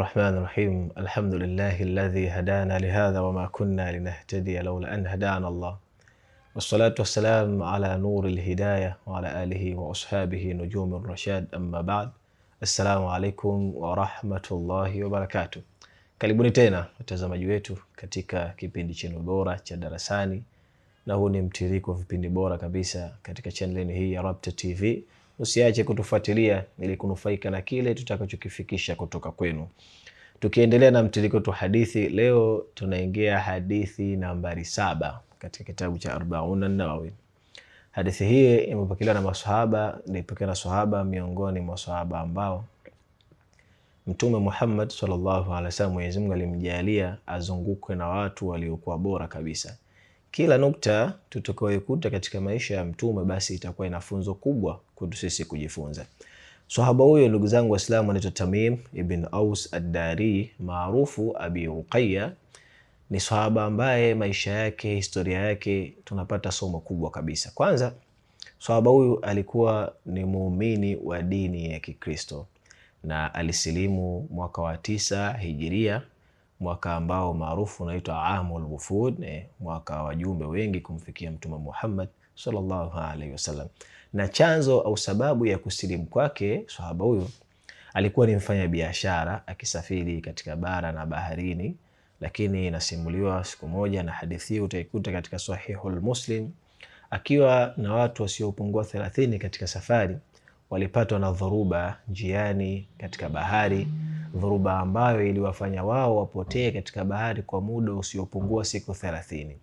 الرحمن الرحيم. الحمد لله الذي هدانا لهذا وما كنا لنهتدي لولا أن هدانا الله، والصلاة والسلام على نور الهداية وعلى آله وأصحابه نجوم الرشاد. أما بعد، السلام عليكم ورحمة الله وبركاته. Karibuni tena watazamaji wetu katika kipindi chenu bora cha darasani, na huu ni mtiririko wa vipindi bora kabisa katika channel hii ya Rabta TV. Usiache kutufuatilia ili kunufaika na kile tutakachokifikisha kutoka kwenu. Tukiendelea na mtiririko wa hadithi, leo tunaingia hadithi nambari 7 katika kitabu cha Arbaun an-Nawawi. Hadithi hii imepokelewa na maswahaba, na sahaba miongoni mwa sahaba ambao Mtume Muhammad sallallahu alaihi wasallam Mwenyezi Mungu alimjalia azungukwe na watu waliokuwa bora kabisa. Kila nukta tutakayoikuta katika maisha ya mtume basi itakuwa ina funzo kubwa kwetu sisi kujifunza. Sahaba huyo, ndugu zangu Waislamu, anaitwa Tamim ibn Aus ad-Dari maarufu Abi Uqayya. Ni sahaba ambaye maisha yake, historia yake tunapata somo kubwa kabisa. Kwanza, sahaba huyu alikuwa ni muumini wa dini ya Kikristo na alisilimu mwaka wa 9 Hijiria, mwaka ambao maarufu unaitwa Amul Wufud, mwaka wa wajumbe wengi kumfikia Mtume Muhammad sallallahu alaihi wasallam. Na chanzo au sababu ya kusilimu kwake sahaba huyu, alikuwa ni mfanya biashara akisafiri katika bara na baharini. Lakini inasimuliwa siku moja, na hadithi utaikuta katika Sahihul Muslim, akiwa na watu wasiopungua 30 katika safari, walipatwa na dhoruba njiani katika bahari, dhoruba ambayo iliwafanya wao wapotee katika bahari kwa muda usiopungua siku 30.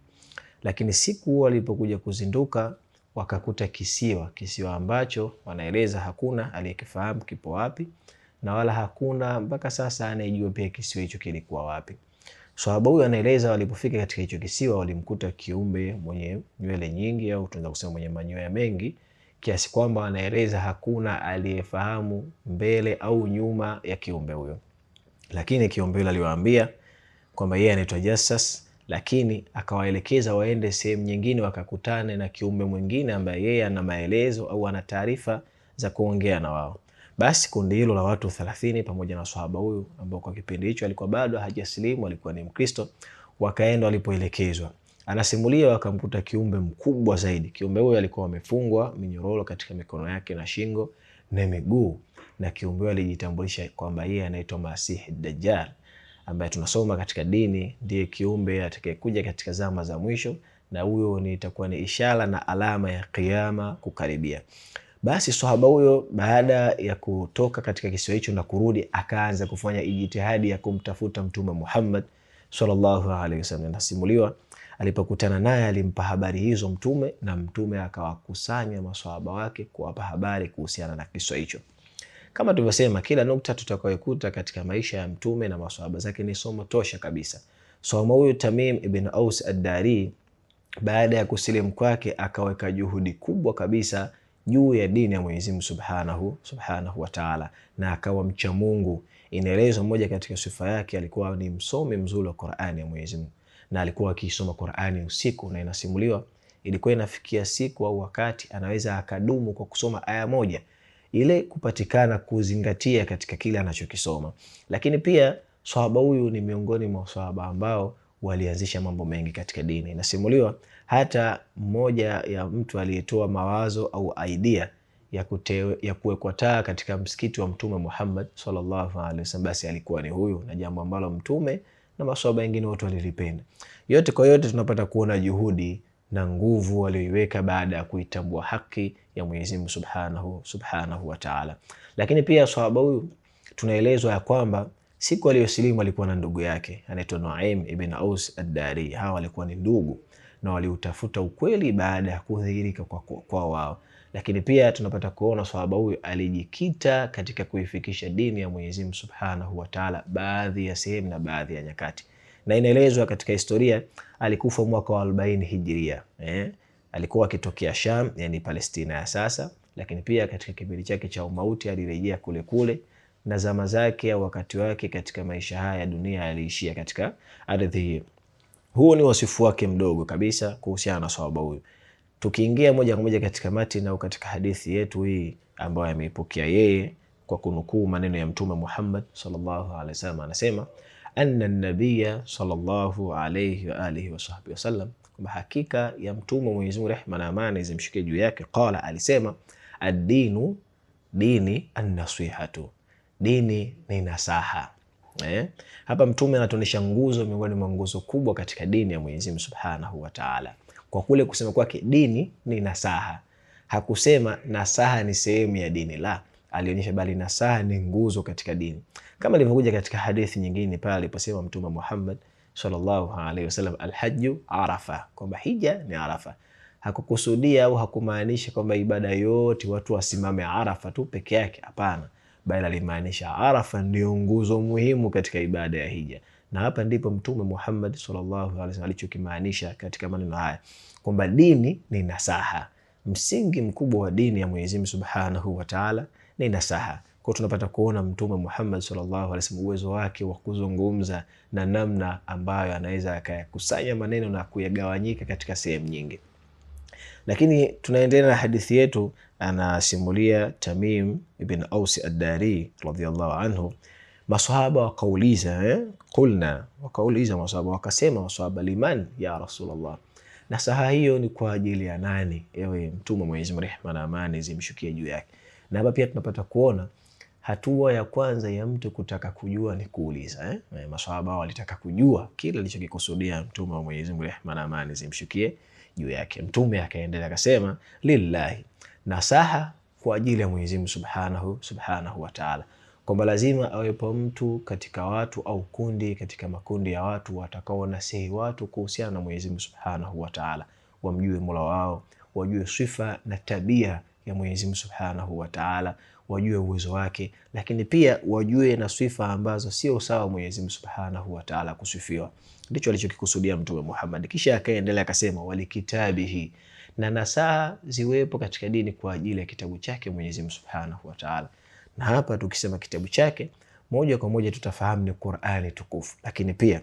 Lakini siku walipokuja kuzinduka, wakakuta kisiwa ambacho wanaeleza hakuna aliyekifahamu kipo wapi, na wala hakuna mpaka sasa anayejua pia kisiwa hicho kilikuwa wapi. Sahaba huyu anaeleza walipofika katika hicho kisiwa, walimkuta kiumbe mwenye nywele nyingi, au tunaweza kusema mwenye manyoya mengi, kiasi kwamba anaeleza hakuna aliyefahamu mbele au nyuma ya kiumbe huyo. Lakini kiumbe yule aliwaambia kwamba yeye anaitwa Jassas, lakini akawaelekeza waende sehemu nyingine wakakutane na kiumbe mwingine ambaye yeye ana maelezo au ana taarifa za kuongea na wao. Basi kundi hilo la watu 30 pamoja na sahaba huyu, ambao kwa kipindi hicho alikuwa bado hajasilimu, alikuwa ni Mkristo, wakaenda walipoelekezwa. Anasimulia wakamkuta kiumbe mkubwa zaidi. Kiumbe huyo alikuwa amefungwa minyororo katika mikono yake na shingo na miguu, na kiumbe huyo alijitambulisha kwamba yeye anaitwa Masihi Dajjal, ambaye tunasoma katika dini ndiye kiumbe atakayekuja katika zama za mwisho, na huyo itakuwa ni ishara na alama ya kiyama kukaribia. Basi sahaba huyo baada ya kutoka katika kisiwa hicho na kurudi, akaanza kufanya ijtihadi ya kumtafuta Mtume Muhammad sallallahu alaihi wasallam. Nasimuliwa alipokutana naye alimpa habari hizo Mtume, na Mtume akawakusanya maswahaba wake kuwapa habari kuhusiana na kisa hicho. Kama tulivyosema, kila nukta tutakayokuta katika maisha ya Mtume na maswahaba zake ni somo tosha kabisa. Sahaba huyu Tamim ibn Aus ad-Dari, baada ya kusilimu kwake, akaweka juhudi kubwa kabisa juu ya dini ya Mwenyezi Mungu subhanahu wa Ta'ala, na akawa mcha Mungu. Inaelezwa moja katika sifa yake, alikuwa ni msomi mzuri wa Qur'ani ya Mwenyezi Mungu, na alikuwa akisoma Qur'ani usiku, na inasimuliwa ilikuwa inafikia siku au wakati anaweza akadumu kwa kusoma aya moja, ile kupatikana kuzingatia katika kile anachokisoma. Lakini pia sahaba huyu ni miongoni mwa sahaba ambao walianzisha mambo mengi katika dini. Inasimuliwa hata mmoja ya mtu aliyetoa mawazo au idea ya kuwekwa taa katika msikiti wa Mtume Muhammad sallallahu alaihi wasallam, basi alikuwa ni huyu, na jambo ambalo Mtume na maswahaba wengine wote walilipenda. Yote kwa yote tunapata kuona juhudi na nguvu walioiweka baada ya kuitambua haki ya Mwenyezi Mungu subhanahu wa Ta'ala. Lakini pia sahaba huyu tunaelezwa ya kwamba siku aliyosilimu alikuwa na ndugu yake anaitwa Nuaim ibn Aus ad-Dari. Hawa walikuwa ni ndugu na waliutafuta ukweli baada ya kudhihirika kwa wao. Lakini pia tunapata kuona sahaba huyu alijikita katika kuifikisha dini ya Mwenyezi Mungu subhanahu wa Ta'ala baadhi ya sehemu na baadhi ya nyakati. Na inaelezwa katika historia alikufa mwaka wa 40 Hijiria. Alikuwa akitokea Sham, yani Palestina ya sasa, lakini pia katika kipindi chake cha umauti alirejea kule, na zama zake au wakati wake katika maisha haya ya dunia aliishia katika ardhi hii. Huu ni wasifu wake mdogo kabisa kuhusiana na sahaba huyu. Tukiingia moja kwa moja katika matini au katika hadithi yetu hii ambayo ameipokea yeye kwa kunukuu maneno ya Mtume Muhammad sallallahu alaihi wasallam, anasema anna an-nabiyya sallallahu alaihi wa alihi wa sahbihi wasallam, kwamba hakika ya Mtume, Mwenyezi Mungu rehma na amani zimshikie juu yake, qala, alisema ad-dinu, dini, an-nasihatu, dini ni nasaha. Hapa Mtume anatuonyesha nguzo miongoni mwa nguzo kubwa katika dini ya Mwenyezi Mungu Subhanahu wa Ta'ala, kwa kule kusema kwake dini ni nasaha. Hakusema nasaha ni sehemu ya dini, la, alionyesha bali nasaha ni nguzo katika dini, kama ilivyokuja katika hadithi nyingine pale aliposema Mtume Muhammad sallallahu alaihi wasallam, alhajju arafa, kwamba hija ni Arafa. Hakukusudia au hakumaanisha kwamba ibada yote watu wasimame Arafa tu peke yake, hapana, bali alimaanisha Arafa ndio nguzo muhimu katika ibada ya hija. Na hapa ndipo Mtume Muhammad sallallahu alaihi wasallam alichokimaanisha katika maneno haya, kwamba dini ni nasaha. Msingi mkubwa wa dini ya Mwenyezi Mungu Subhanahu wa Ta'ala ni nasaha. Kwa tunapata kuona Mtume Muhammad sallallahu alaihi wasallam uwezo wake wa kuzungumza na namna ambayo anaweza akakusanya maneno na kuyagawanyika katika sehemu nyingi. Lakini tunaendelea na hadithi yetu. Anasimulia Tamim ibn Aus ad-Dari radhiyallahu anhu, maswahaba wakauliza qulna, wakauliza maswahaba, wakasema maswahaba, liman ya Rasulullah, nasaha hiyo ni kwa ajili ya nani ewe Mtume, Mwenyezi Mungu rehma na amani zimshukie juu yake? Na hapa pia tunapata kuona hatua ya kwanza ya mtu kutaka kujua ni kuuliza. Maswahaba walitaka kujua kile alichokikusudia Mtume wa Mwenyezi Mungu rehma na amani zimshukie juu yake. Mtume akaendelea akasema, lillahi, nasaha kwa ajili ya Mwenyezi Mungu subhanahu wa Ta'ala, kwamba lazima awepo mtu katika watu au kundi katika makundi ya watu watakao nasihi watu kuhusiana na Mwenyezi Mungu Subhanahu wa Ta'ala, wamjue Mola wao, wajue sifa na tabia ya Mwenyezi Mungu Subhanahu wa Ta'ala, wajue uwezo wake, lakini pia wajue na sifa ambazo sio sawa Mwenyezi Mungu Subhanahu wa Ta'ala kusifiwa. Ndicho alichokikusudia Mtume Muhammad. Kisha akaendelea akasema, walikitabihi, na nasaha ziwepo katika dini kwa ajili ya kitabu chake Mwenyezi Mungu Subhanahu wa Ta'ala. Na hapa tukisema kitabu chake, moja kwa moja tutafahamu ni Qur'ani tukufu, lakini pia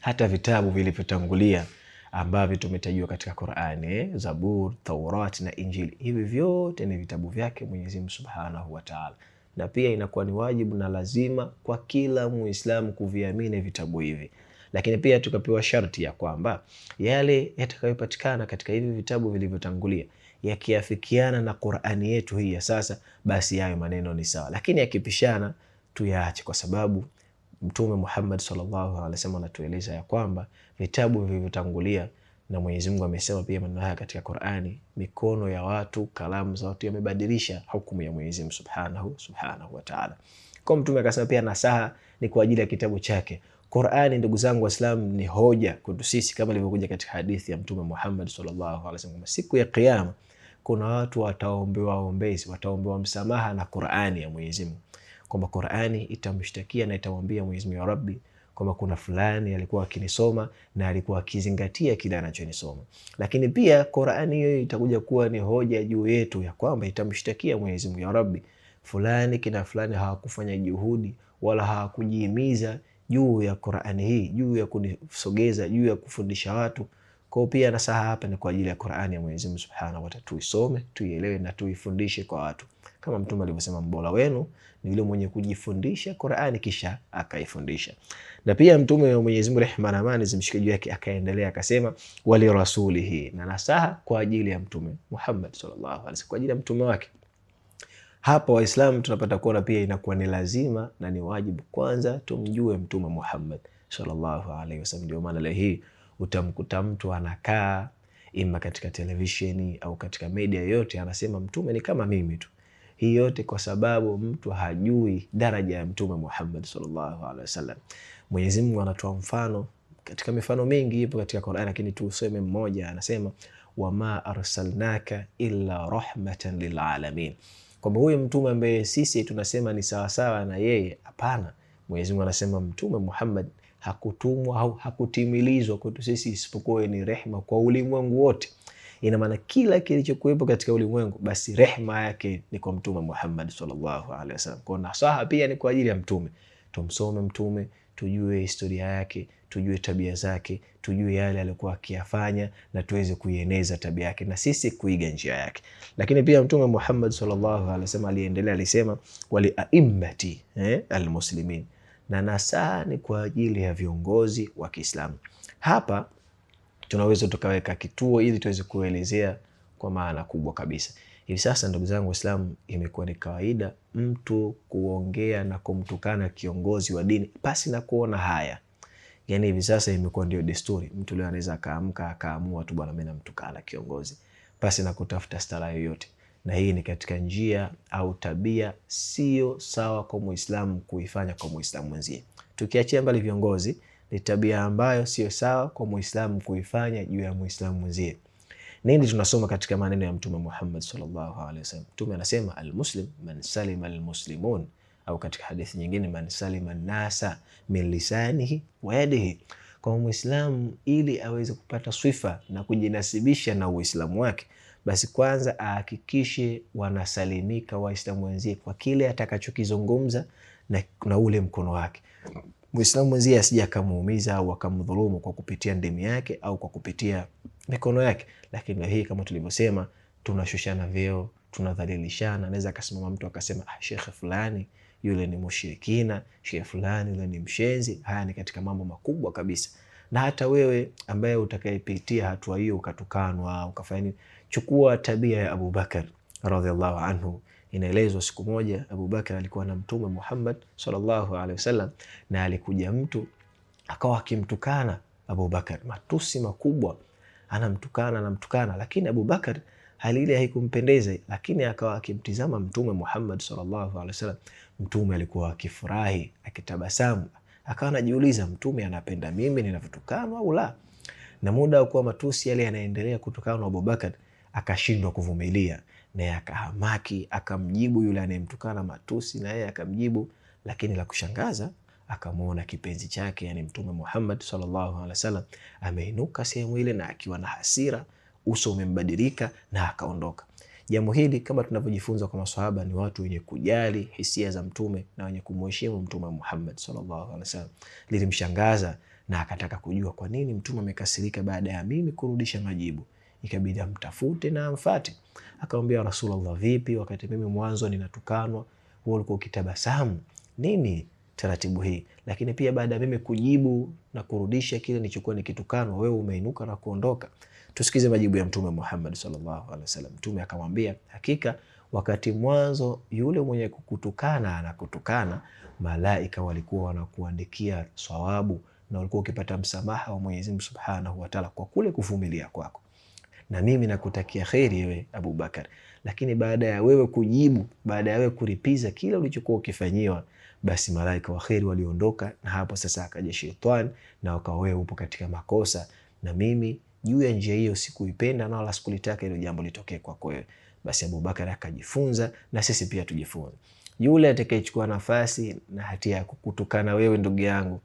hata vitabu vilivyotangulia ambavyo tumetajwa katika Qur'ani, Zabur, Taurat na Injili, hivi vyote ni vitabu vyake Mwenyezi Mungu Subhanahu wa Ta'ala. Na pia inakuwa ni wajibu na lazima kwa kila Muislamu kuviamini vitabu hivi. Lakini pia tukapewa sharti ya kwamba yale yatakayopatikana katika hivi vitabu vilivyotangulia yakiafikiana na Qur'ani yetu hii ya sasa, basi hayo maneno ni sawa, lakini yakipishana tuyaache, kwa sababu Mtume Muhammad sallallahu alaihi wasallam anatueleza ya kwamba vitabu vilivyotangulia, na Mwenyezi Mungu amesema pia maneno haya katika Qur'ani, mikono ya watu, kalamu za watu yamebadilisha hukumu ya Mwenyezi Mungu subhanahu wa Ta'ala. Kwa Mtume akasema pia nasaha ni kwa ajili ya kitabu chake. Qur'ani, ndugu zangu Waislamu, ni hoja kwetu sisi, kama ilivyokuja katika hadithi ya Mtume Muhammad sallallahu alaihi wasallam, siku ya Kiyama kuna watu wataombewa ombezi, wataombewa msamaha na Qur'ani ya Mwenyezi Mungu, kwamba Qur'ani itamshtakia na itamwambia Mwenyezi Mungu, ya Rabbi, kwamba kuna fulani alikuwa akinisoma na alikuwa akizingatia kile anachonisoma. Lakini pia Qur'ani hiyo itakuja kuwa ni hoja juu yetu ya kwamba itamshtakia Mwenyezi Mungu, ya Rabbi, fulani kina fulani hawakufanya juhudi wala hawakujihimiza juu ya Qur'ani hii, juu ya kunisogeza, juu ya kufundisha watu. Kwa pia nasaha hapa ni kwa ajili ya Qur'ani ya Mwenyezi Mungu Subhanahu wa Ta'ala, tuisome, tuielewe na tuifundishe kwa watu, kama Mtume alivyosema, mbora wenu ni yule mwenye kujifundisha Qur'ani kisha akaifundisha. Na pia Mtume wa Mwenyezi Mungu rehma na amani zimshikie juu yake akaendelea akasema, wali rasulihi, na nasaha kwa ajili ya Mtume Muhammad sallallahu alaihi wasallam, kwa ajili ya mtume wake. Hapa Waislamu tunapata kuona pia inakuwa ni lazima na ni wajibu kwanza tumjue Mtume Muhammad sallallahu alaihi wasallam. Ndio maana leo hii utamkuta mtu anakaa ima katika televisheni au katika media yote anasema mtume ni kama mimi tu. Hii yote kwa sababu mtu hajui daraja ya Mtume Muhammad sallallahu alaihi wasallam. Mwenyezi Mungu anatoa mfano katika mifano mingi ipo katika Qur'an, lakini tuseme mmoja, anasema wama arsalnaka illa rahmatan lil alamin, kwamba huyu mtume ambaye sisi tunasema ni sawa sawa na yeye, hapana. Mwenyezi Mungu anasema Mtume Muhammad hakutumwa au hakutimilizwa kwetu sisi isipokuwa ni rehema kwa ulimwengu wote. Ina maana kila kilichokuwepo katika ulimwengu basi rehema yake ni kwa Mtume Muhammad sallallahu alaihi wasallam. Kwa nasaha pia ni kwa ajili ya mtume. Tumsome mtume, tujue historia yake, tujue tabia zake, tujue yale alikuwa akiyafanya, na tuweze kuieneza tabia yake na sisi kuiga njia yake. Lakini pia Mtume Muhammad sallallahu alaihi wasallam aliendelea, alisema wali aimmati almuslimin, na nasaha ni kwa ajili ya viongozi wa Kiislamu. Hapa tunaweza tukaweka kituo ili tuweze kuelezea kwa maana kubwa kabisa. Hivi sasa ndugu zangu Waislamu, imekuwa ni kawaida mtu kuongea na kumtukana kiongozi wa dini pasi na kuona haya. Yani hivi sasa imekuwa ndio desturi. Mtu leo anaweza akaamka akaamua tu, bwana mimi namtukana kiongozi pasi na kutafuta stara yoyote. Na hii ni katika njia au tabia sio sawa kwa Muislamu kuifanya kwa Muislamu mwenzie. Tukiachia mbali viongozi, ni tabia ambayo sio sawa kwa Muislamu kuifanya juu ya Muislamu mwenzie. Nini tunasoma katika maneno ya Mtume Muhammad sallallahu alaihi wasallam? Mtume anasema almuslim man salima almuslimun, au katika hadithi nyingine man salima an-nasa min lisanihi wa yadihi. Kwa Muislamu ili aweze kupata sifa na kujinasibisha na Uislamu wake, basi kwanza ahakikishe wanasalimika Waislamu wenzie kwa kile atakachokizungumza na ule mkono wake. Muislamu mwenzie asije akamuumiza au akamdhulumu kwa kupitia ndimi yake au kwa kupitia mikono yake. Lakini hii kama tulivyosema, tunashushana vyeo, tunadhalilishana. Anaweza akasimama mtu akasema shekhe fulani yule ni mushirikina, shekhe fulani yule ni mshenzi. Haya ni katika mambo makubwa kabisa. Na hata wewe ambaye utakayepitia hatua hiyo ukatukanwa ukafanya nini, chukua tabia ya Abu Bakar radhiallahu anhu. Inaelezwa siku moja Abu Bakar alikuwa na Mtume Muhammad sallallahu alaihi wasallam, na alikuja mtu akawa akimtukana Abu Bakar matusi makubwa, anamtukana, lakini Abu Bakar hali ile haikumpendeza, lakini akawa akimtizama Mtume Muhammad sallallahu alaihi wasallam. Mtume alikuwa akifurahi, akitabasamu, akawa anajiuliza Mtume anapenda mimi ninavyotukanwa au la? Na muda wa kuwa matusi yale yanaendelea kutokana na Abu Bakar, akashindwa kuvumilia, na akahamaki akamjibu yule anayemtukana matusi, na yeye akamjibu. Lakini la kushangaza, akamuona kipenzi chake, yani Mtume Muhammad sallallahu alaihi wasallam ameinuka sehemu ile na akiwa na hasira, uso umembadilika, na akaondoka. Jambo hili kama tunavyojifunza kwa maswahaba, ni watu wenye kujali hisia za Mtume na wenye kumheshimu Mtume Muhammad sallallahu alaihi wasallam. Lilimshangaza na akataka kujua kwa nini Mtume amekasirika baada ya mimi kurudisha majibu. Ikabidi amtafute na amfuate. Akamwambia Rasulullah, vipi wakati mimi mwanzo ninatukanwa wewe ulikuwa ukitabasamu? Nini taratibu hii? Lakini pia baada ya mimi kujibu na kurudisha kile nilichokuwa nikitukanwa, wewe umeinuka na kuondoka. Tusikize majibu ya Mtume Muhammad sallallahu alaihi wasallam. Mtume akamwambia, hakika wakati mwanzo yule mwenye kukutukana anakutukana, malaika walikuwa wanakuandikia thawabu na walikuwa ukipata msamaha wa Mwenyezi Mungu Subhanahu wa Ta'ala kwa kule kuvumilia kwako. Na mimi nakutakia kheri wewe Abu Bakar. Lakini baada ya wewe kujibu, baada ya wewe kulipiza kile ulichokuwa ukifanyiwa, basi malaika wa kheri waliondoka, na hapo sasa akaja shetani na wakawa wewe upo katika makosa, na mimi juu ya njia hiyo sikuipenda na wala sikulitaka hilo jambo litokee kwako wewe. Basi Abu Bakar akajifunza, na sisi pia tujifunze. Yule atakayechukua nafasi na hatia ya kukutukana wewe ndugu yangu,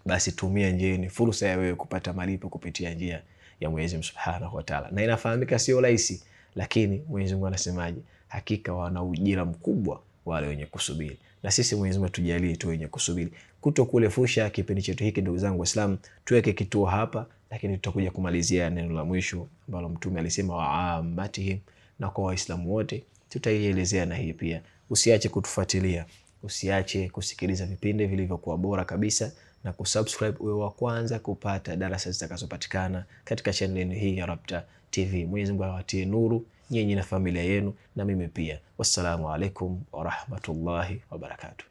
basi tumia njia, ni fursa ya wewe kupata malipo kupitia njia ya Mwenyezi Mungu Subhanahu wa Ta'ala. Na inafahamika sio rahisi, lakini Mwenyezi Mungu anasemaje? Hakika wana ujira mkubwa wale wenye kusubiri. Na sisi Mwenyezi Mungu tujalie tu wenye kusubiri. Kutokulefusha kipindi chetu hiki ndugu zangu Waislamu, tuweke kituo hapa, lakini tutakuja kumalizia neno la mwisho ambalo Mtume alisema wa ammatihim, na kwa Waislamu wote tutaielezea na hii pia. Usiache kutufuatilia, usiache kusikiliza vipindi vilivyokuwa bora kabisa, na kusubscribe uwe wa kwanza kupata darasa zitakazopatikana katika channel hii ya Rabta TV. Mwenyezi Mungu awatie nuru nyinyi na familia yenu, na mimi pia. Wassalamu alaikum wa rahmatullahi wa barakatuh.